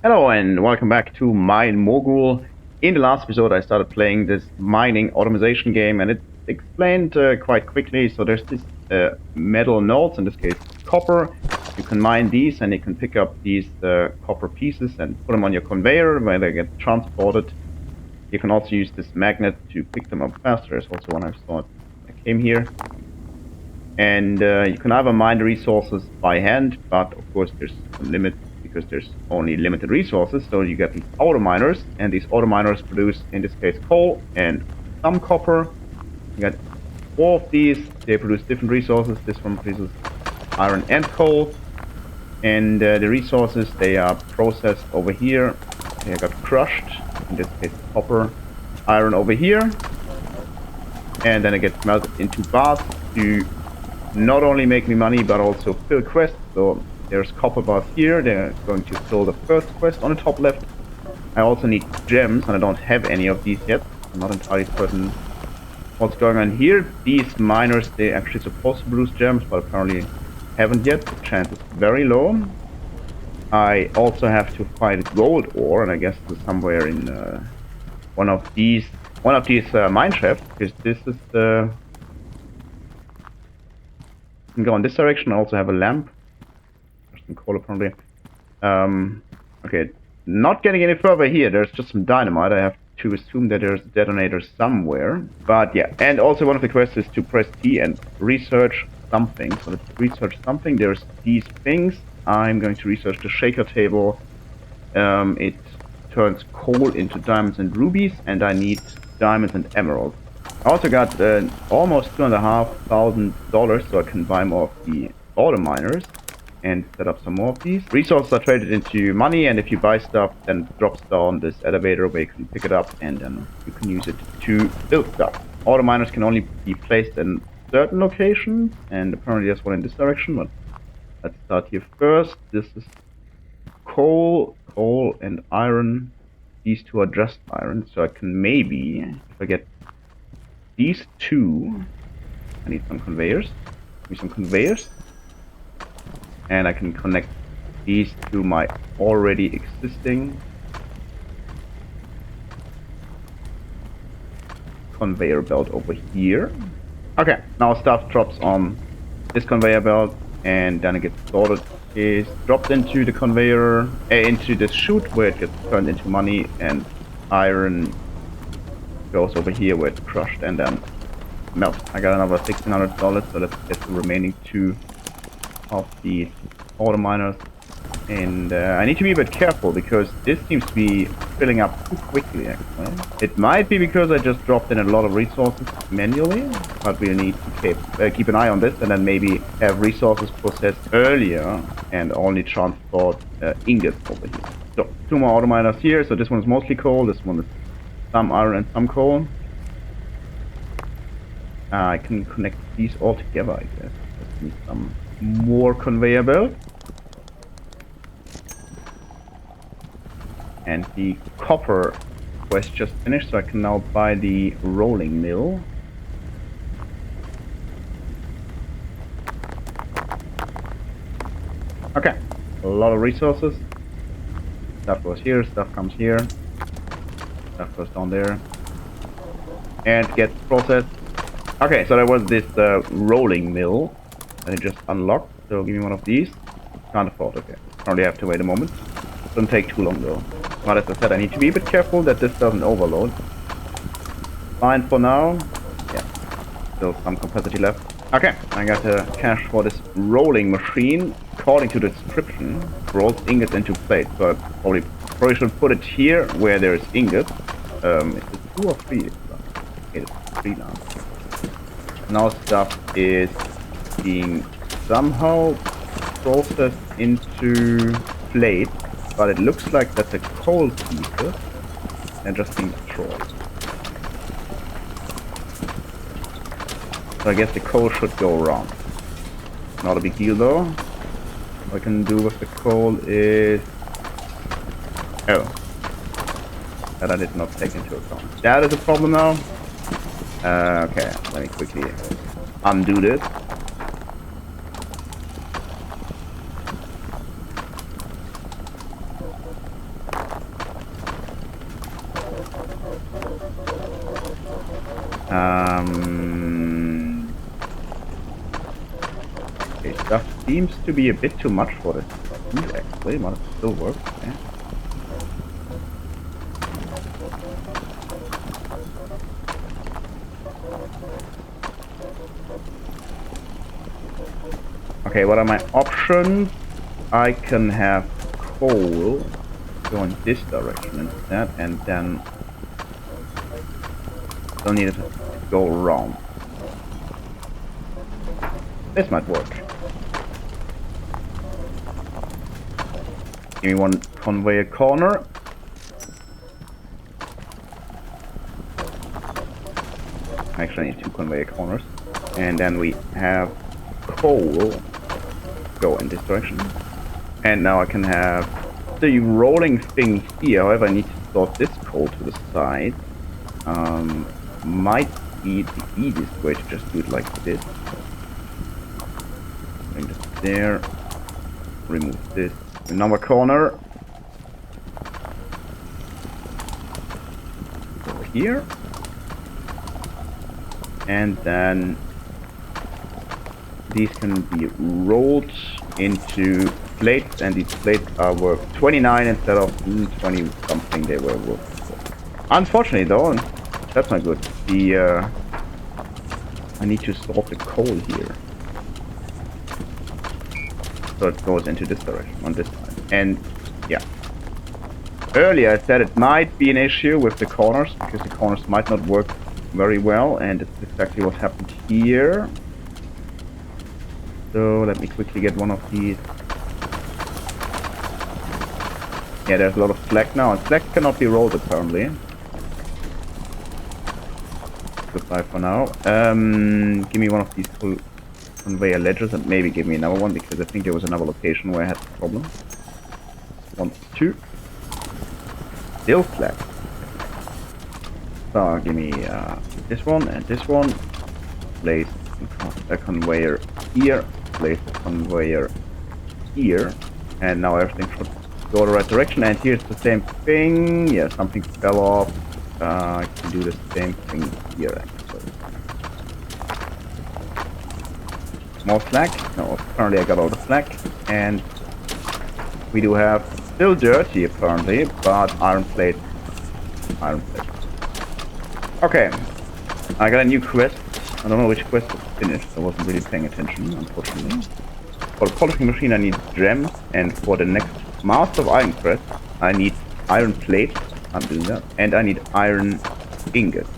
Hello and welcome back to Mine Mogul. In the last episode I started playing this mining automation game and it explained quite quickly. So there's this metal nodes, in this case copper. You can mine these and you can pick up these copper pieces and put them on your conveyor where they get transported. You can also use this magnet to pick them up faster. There's also one I saw when I came here. And you can either mine the resources by hand, but of course there's a limit because there's only limited resources. So you get these autominers, and these autominers produce, in this case, coal and some copper. You got four of these. They produce different resources. This one produces iron and coal. And the resources, they are processed over here. They got crushed, in this case copper, iron over here. And then it gets melted into bars to not only make me money, but also fill quests. So there's copper bars here. They're going to fill the first quest on the top left. I also need gems, and I don't have any of these yet. I'm not entirely certain what's going on here. These miners, they're actually supposed to produce gems, but apparently haven't yet. The chance is very low. I also have to find gold ore, and I guess it's somewhere in one of these mine shafts, because this is the. I can go in this direction. I also have a lamp. There's some coal apparently. Okay, not getting any further here. There's just some dynamite. I have to assume that there's a detonator somewhere. But yeah, and also one of the quests is to press T and research something. So let's research something. There's these things. I'm going to research the shaker table. It turns coal into diamonds and rubies, and I need diamonds and emeralds. I also got almost $2,500, so I can buy more of the auto miners and set up some more of these. Resources are traded into money, and if you buy stuff, then it drops down this elevator where you can pick it up, and then you can use it to build stuff. Auto miners can only be placed in certain locations, and apparently there's one in this direction, but let's start here first. This is coal, and iron. These two are just iron, so I can maybe, if I get these two, I need some conveyors. Give me some conveyors. And I can connect these to my already existing conveyor belt over here. Okay, now stuff drops on this conveyor belt, and then it gets sorted. Is dropped into the conveyor, into this chute where it gets turned into money, and iron goes over here where it's crushed and then melt. I got another $1,600, so let's get the remaining two of these auto miners. And I need to be a bit careful because this seems to be filling up too quickly, actually. It might be because I just dropped in a lot of resources manually, but we'll need to keep an eye on this and then maybe have resources processed earlier and only transport ingots over here. So, two more auto miners here. So this one is mostly coal, this one is some iron and some coal. I can connect these all together, I guess. Let's need some more conveyor belt. And the copper quest just finished, so I can now buy the rolling mill. Okay, a lot of resources. Stuff goes here, stuff comes here. Stuff goes down there. And gets processed. Okay, so there was this rolling mill that I just unlocked. So give me one of these. Can't afford, okay. Probably have to wait a moment. Doesn't take too long though. But as I said, I need to be a bit careful that this doesn't overload. Fine for now. Yeah, still some capacity left. Okay, I got the cash for this rolling machine. According to the description, rolls ingots into plates. So I probably should put it here where there's ingots. Is it 2 or 3? It's 3 now. Now stuff is being somehow processed into plates. But it looks like that the coal pieces are just being destroyed. So I guess the coal should go around. Not a big deal though. What I can do with the coal is... Oh. That I did not take into account. That is a problem now. Okay, let me quickly undo this. Okay, stuff seems to be a bit too much for this speed, actually, but it still works. Okay. Okay, what are my options? I can have coal go in this direction instead, and then still need it to go around. This might work. Give me one conveyor corner. Actually, I need two conveyor corners. And then we have coal go in this direction. And now I can have the rolling thing here. However, I need to sort this coal to the side. Might be the easiest way to just do it like this. Bring this there. Remove this. Another corner. Over here. And then these can be rolled into plates, and these plates are worth 29 instead of 20 something they were worth before. Unfortunately though, that's not good. I need to sort the coal here. So it goes into this direction, on this side. And yeah. Earlier I said it might be an issue with the corners, because the corners might not work very well, and it's exactly what happened here. So let me quickly get one of these. Yeah, there's a lot of slack now, and slack cannot be rolled apparently. Goodbye for now. Give me one of these conveyor ledgers, and maybe give me another one, because I think there was another location where I had the problem. 1, 2. Still slack. So give me this one and this one. Place a conveyor here. Place a conveyor here. And now everything should go the right direction. And here's the same thing. Yeah, something fell off. I can do the same thing here actually. More slack. No, apparently I got all the slack. And we do have still dirty apparently, but iron plate. Iron plate. Okay, I got a new quest. I don't know which quest was finished. I wasn't really paying attention, unfortunately. For the polishing machine I need gems, and for the next Master of Iron quest I need iron plate. I'm doing that. And I need iron ingots.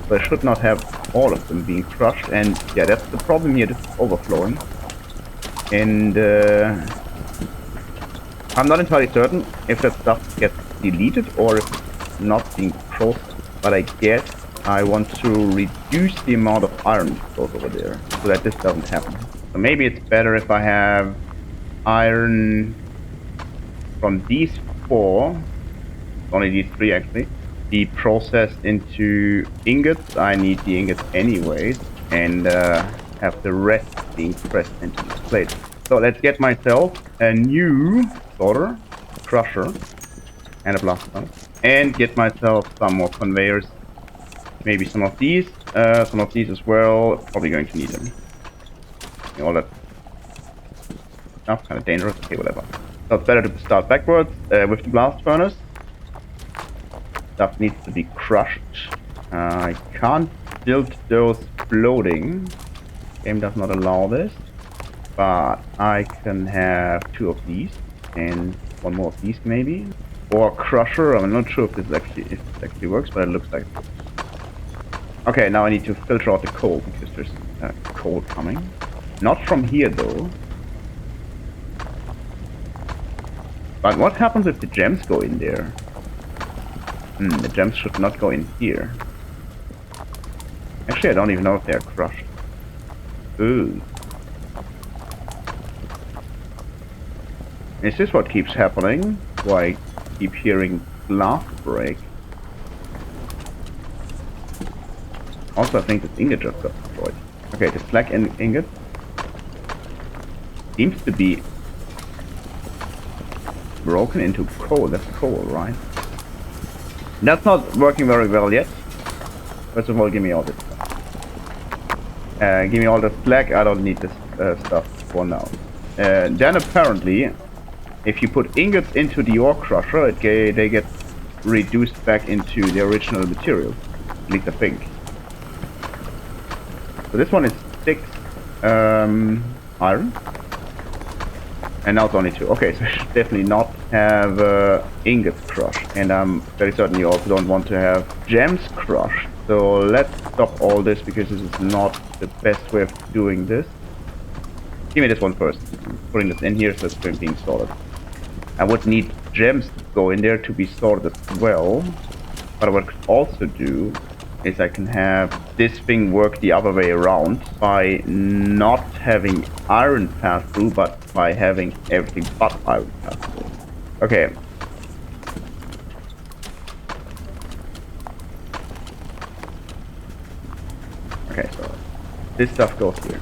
So I should not have all of them being crushed, and yeah, that's the problem here, this is overflowing. And I'm not entirely certain if that stuff gets deleted or if it's not being processed. But I guess I want to reduce the amount of iron that goes over there, so that this doesn't happen. So maybe it's better if I have iron from these 4, only these 3 actually, be processed into ingots. I need the ingots anyways, and have the rest being pressed into this plate. So let's get myself a new sorter, crusher, and a blast pump. And get myself some more conveyors. Maybe some of these as well. Probably going to need them. All that stuff, kind of dangerous. Okay, whatever. So it's better to start backwards with the blast furnace. Stuff needs to be crushed. I can't build those floating. Game does not allow this. But I can have 2 of these and 1 more of these maybe. Or crusher. I'm not sure if this actually works, but it looks like it. Okay, now I need to filter out the coal because there's coal coming. Not from here though. But what happens if the gems go in there? The gems should not go in here. Actually, I don't even know if they're crushed. Ooh. Is this what keeps happening? Why I keep hearing glass break? Also, I think this ingot just got destroyed. Okay, the slack ingot seems to be broken into coal. That's coal, right? That's not working very well yet. First of all, give me all this stuff. Give me all the slag. I don't need this stuff for now. Then apparently, if you put ingots into the ore crusher, they get reduced back into the original material. At least I think. So this one is 6 iron. And now it's only 2. Okay, so I should definitely not have ingots crushed. And I'm very certain you also don't want to have gems crushed. So let's stop all this because this is not the best way of doing this. Give me this one first. I'm putting this in here so it's being sorted. I would need gems to go in there to be sorted as well. But what I could also do is I can have this thing work the other way around by not having iron pass through, but by having everything but iron pass through. Okay. Okay, so this stuff goes here.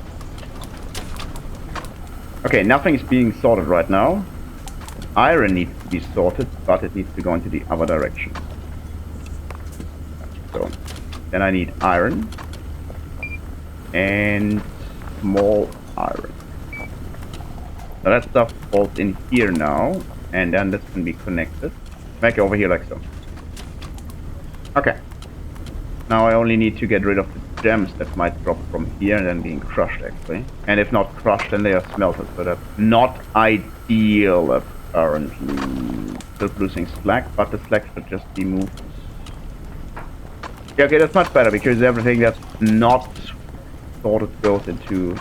Okay, nothing is being sorted right now. Iron needs to be sorted, but it needs to go into the other direction. So then I need iron and small iron. So that stuff falls in here now, and then this can be connected. Back over here like so. Okay. Now I only need to get rid of the gems that might drop from here and then being crushed actually. And if not crushed, then they are smelted. So that's not ideal apparently. Still producing slag, but the slag should just be moved. Yeah, okay, that's much better because everything that's not sorted goes into,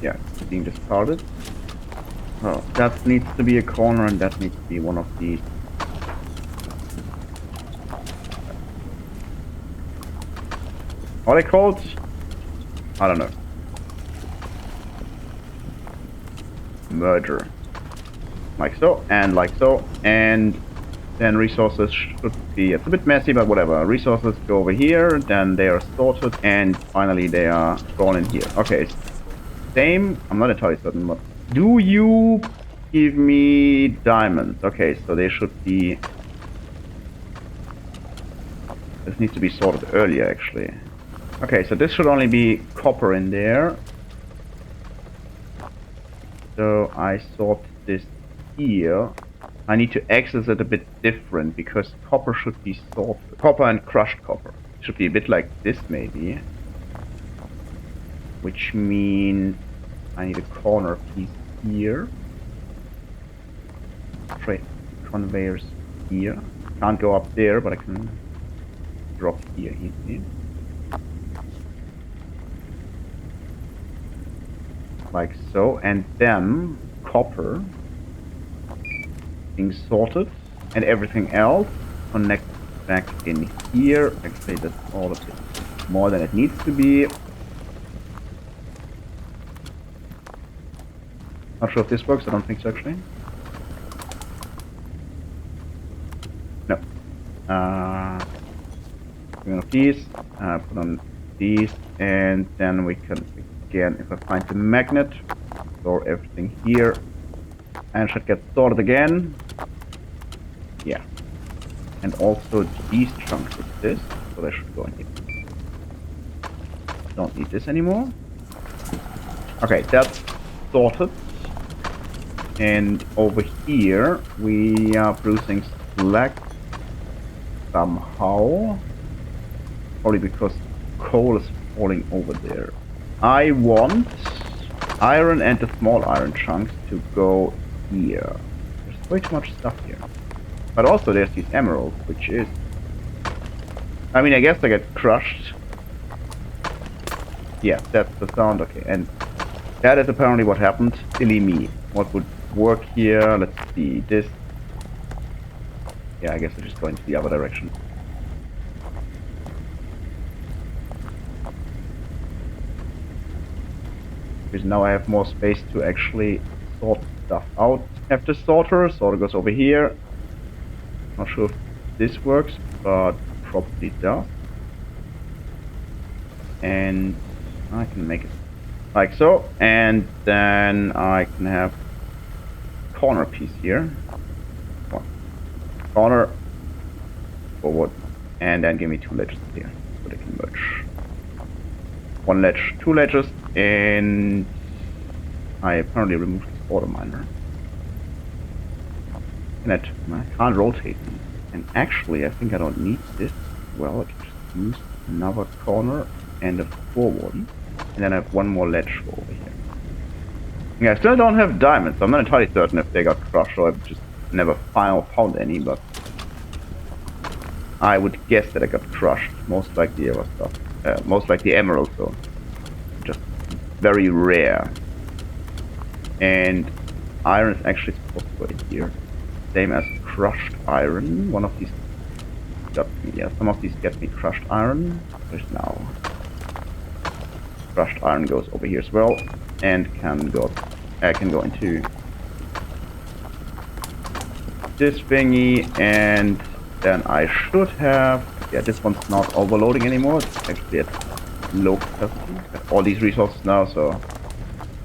yeah, being discarded. Oh, that needs to be a corner and that needs to be one of these. What are they called? I don't know. Merger. Like so, and like so, and then resources should be, it's a bit messy, but whatever. Resources go over here, then they are sorted, and finally they are drawn in here. Okay, same, I'm not entirely certain, but do you give me diamonds? Okay, so they should be, this needs to be sorted earlier actually. Okay, so this should only be copper in there. So I sort this here. I need to access it a bit different because copper should be sorted. Copper and crushed copper. Should be a bit like this maybe. Which means I need a corner piece here. Straight conveyors here. Can't go up there, but I can drop here easily. Like so, and then copper being sorted, and everything else connect back in here. Actually, that's all of it. More than it needs to be. Not sure if this works. I don't think so actually. No. Put on these. Put on these, and then we can again, if I find the magnet, store everything here, and should get sorted again. Yeah. And also these chunks with this, so they should go in here. Don't need this anymore. Okay, that's sorted. And over here, we are producing slag somehow. Probably because coal is falling over there. I want iron and the small iron chunks to go here. There's way too much stuff here. But also there's these emeralds, which is... I mean, I guess they get crushed. Yeah, that's the sound, okay. And that is apparently what happened. Silly me. What would work here? Let's see, this... Yeah, I guess I'm just going to the other direction. Because now I have more space to actually sort stuff out. Have the sorter goes over here. Not sure if this works, but probably does. And I can make it like so, and then I can have corner piece here. Corner forward, and then give me 2 ledges here, so they can merge. One ledge, two ledges, and I apparently removed this autominer. And I can't rotate these. And actually, I think I don't need this. Well, I can just use another corner and a forward. And then I have one more ledge over here. Yeah, I still don't have diamonds. I'm not entirely certain if they got crushed or I've just never found any, but I would guess that I got crushed. Most likely other stuff. Most likely emeralds, though. Just very rare. And iron is actually supposed to go in here. Same as crushed iron. One of these got me. Yeah, some of these get me crushed iron. There's now crushed iron goes over here as well, and can go into this thingy, and then I should have. Yeah, this one's not overloading anymore. It's actually at low capacity. Got all these resources now, so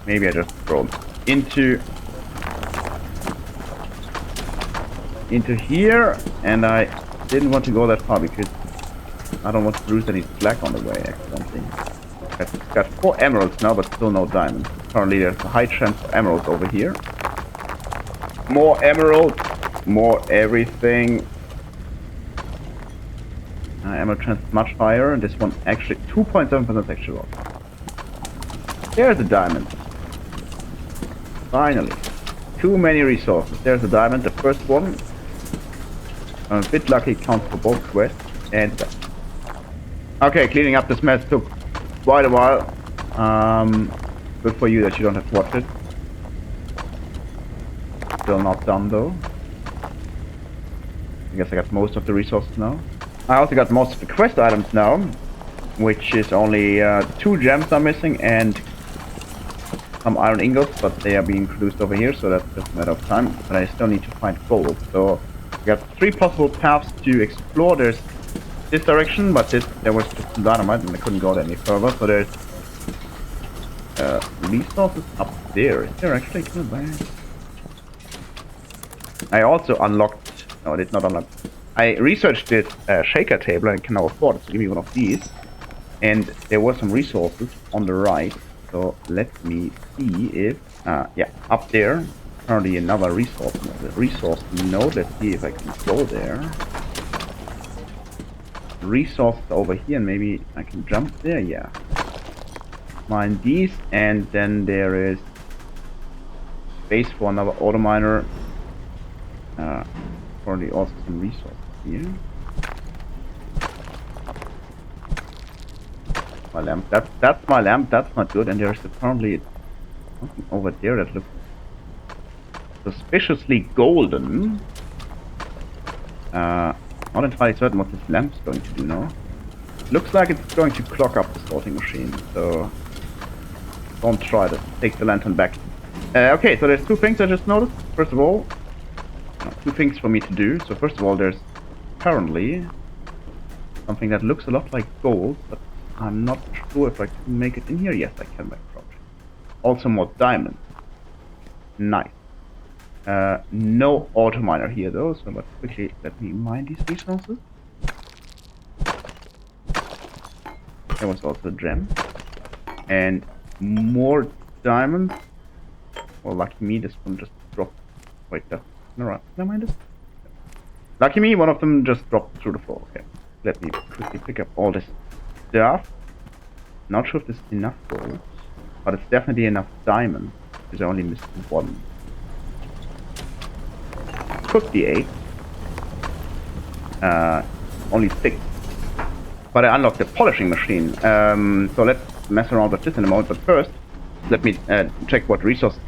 maybe I just throw them into here, and I didn't want to go that far because I don't want to lose any slack on the way accidentally. I've got 4 emeralds now, but still no diamonds. Currently there's a high chance for emeralds over here. More emeralds, more everything. Emerald chance is much higher, and this one actually 2.7% actually lost. There's a diamond. Finally. Too many resources. There's a diamond, the first one. I'm a bit lucky, it counts for both quests and that. Okay, cleaning up this mess took quite a while. Good for you that you don't have to watch it. Still not done though. I guess I got most of the resources now. I also got most of the quest items now, which is only 2 gems I'm missing and some iron ingots, but they are being produced over here, so that's just a matter of time. But I still need to find gold. So we got 3 possible paths to explore. There's this direction, but there was just some dynamite and I couldn't go any further. So there's resources up there. Is there actually? I also unlocked. No, I did not unlock. I researched this shaker table and can now afford it. So give me one of these. And there were some resources on the right. So let me see if yeah, up there. Apparently another resource node. Let's see if I can go there. Resources over here, and maybe I can jump there. Yeah. Mine these, and then there is space for another autominer. Probably also some resources here. My lamp. That's my lamp. That's not good. And there's apparently something over there that looks suspiciously golden. Not entirely certain what this lamp's going to do now. Looks like it's going to clog up the sorting machine. So don't try to take the lantern back. Okay, so there's 2 things I just noticed. First of all, 2 things for me to do. So first of all, there's apparently something that looks a lot like gold, but I'm not sure if I can make it in here. Yes, I can by crouching. Also more diamonds. Nice. No autominer here though, so but quickly let me mine these resources. There was also a gem. And more diamonds. Well, lucky me, this one just dropped. Wait, that's alright. Can I mine this? Lucky me, one of them just dropped through the floor. Okay. Let me quickly pick up all this stuff. Not sure if this is enough gold, but it's definitely enough diamonds, because I only missed 1. Cook the 8. Only 6. But I unlocked the polishing machine. So let's mess around with this in a moment. But first, let me check what resources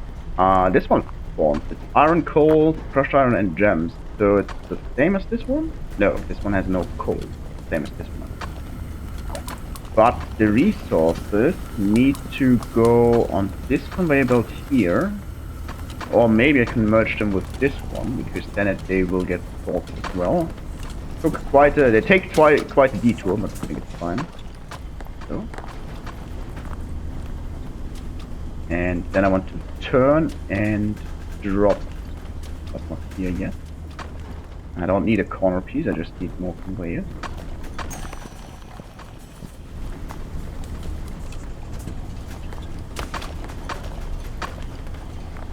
this one spawns. It's iron, coal, crushed iron, and gems. So it's the same as this one? No, this one has no coal. Same as this one. But the resources need to go on this conveyor belt here. Or maybe I can merge them with this one, because then they will get sorted as well. Took quite a, they take quite a detour, but I think it's fine. So. And then I want to turn and drop. That's not here yet. I don't need a corner piece, I just need more conveyors.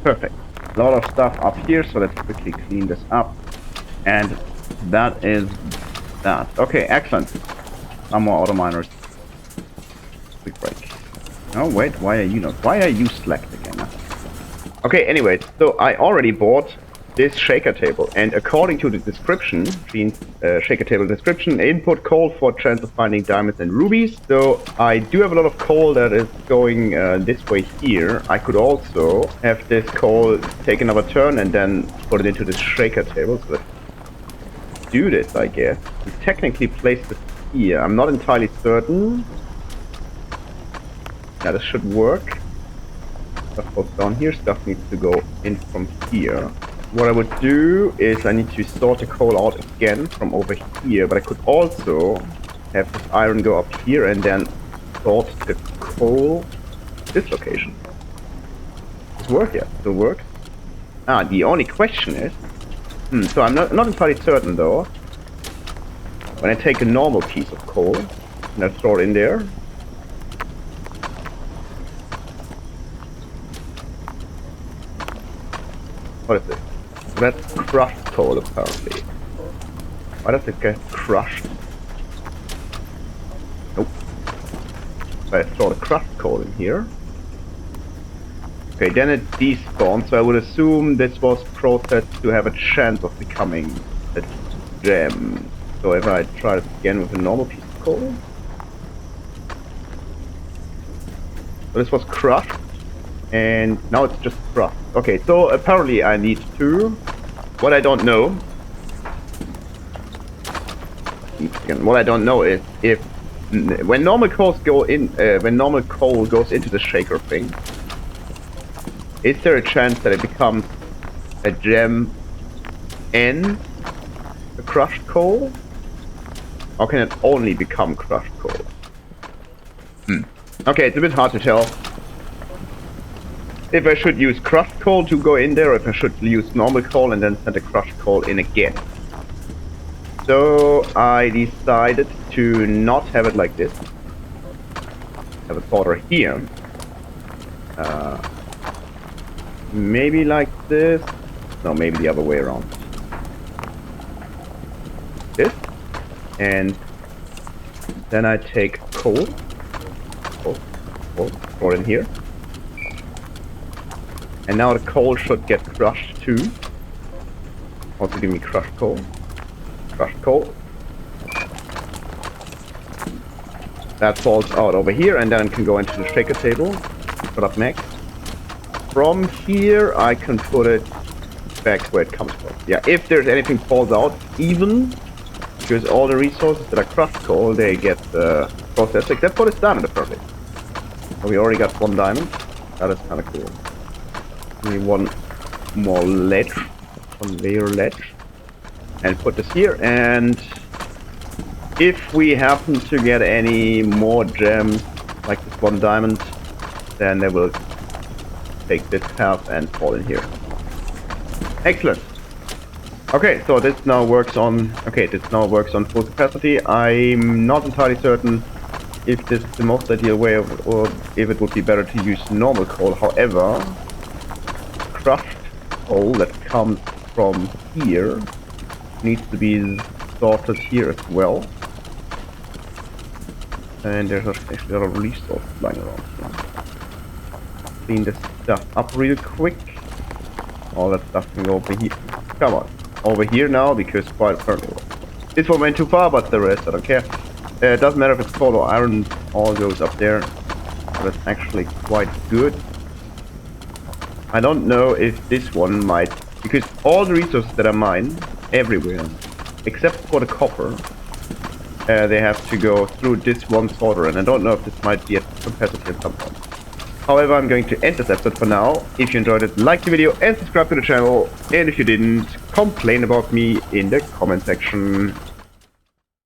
Perfect. A lot of stuff up here, so let's quickly clean this up. And that is that. Okay, excellent. Some more autominers. Quick break. Oh, wait, why are you not? Why are you slacked again? Okay, anyways, so I already bought this shaker table, and according to the description, shaker table description, input coal for chance of finding diamonds and rubies. So I do have a lot of coal that is going this way here. I could also have this coal take another turn and then put it into this shaker table. So let's do this, I guess. We technically place this here. I'm not entirely certain. Yeah, this should work. Stuff goes down here, stuff needs to go in from here. What I would do is I need to sort the coal out again from over here, but I could also have this iron go up here and then sort the coal this location. Does it work? Yeah, still works. Ah, the only question is, so I'm not entirely certain though. When I take a normal piece of coal and I throw it in there, what is this? That's crushed coal, apparently. Why does it get crushed? Nope. If I throw the crushed coal in here. Okay, then it despawns, so I would assume this was processed to have a chance of becoming a gem. So if I try it again with a normal piece of coal. So this was crushed. And now it's just crushed. Okay, so apparently I need to... What I don't know... What I don't know is if... When normal coals go in... when normal coal goes into the shaker thing... Is there a chance that it becomes a gem and a crushed coal? Or can it only become crushed coal? Okay, it's a bit hard to tell. If I should use crushed coal to go in there, or if I should use normal coal and then send the crushed coal in again. So I decided to not have it like this. Have a sorter here. Maybe like this. No, maybe the other way around. This. And then I take coal. Throw it in here. And now the coal should get crushed too. Also give me crushed coal. Crushed coal. That falls out over here and then it can go into the shaker table. Put up next. From here I can put it back where it comes from. Yeah, if there's anything falls out, even because all the resources that are crushed coal, they get processed, except for this diamond apparently. So we already got one diamond. That is kind of cool. Only one more ledge, conveyor ledge, and put this here. And if we happen to get any more gems, like this one diamond, then they will take this path and fall in here. Excellent. Okay, so this now works on. Okay, this now works on full capacity. I'm not entirely certain if this is the most ideal way of, or if it would be better to use normal coal. However, crushed coal that comes from here needs to be sorted here as well. And there's actually a lot of resources lying around. So clean this stuff up real quick. All that stuff can go over here. Come on, over here now, because quite apparently this one went too far, but the rest I don't care. It doesn't matter if it's coal or iron, all goes up there. But it's actually quite good. I don't know if this one might, because all the resources that are mined everywhere, except for the copper, they have to go through this one sorter, and I don't know if this might be a capacity at some point. However, I'm going to end this episode for now. If you enjoyed it, like the video and subscribe to the channel, and if you didn't, complain about me in the comment section.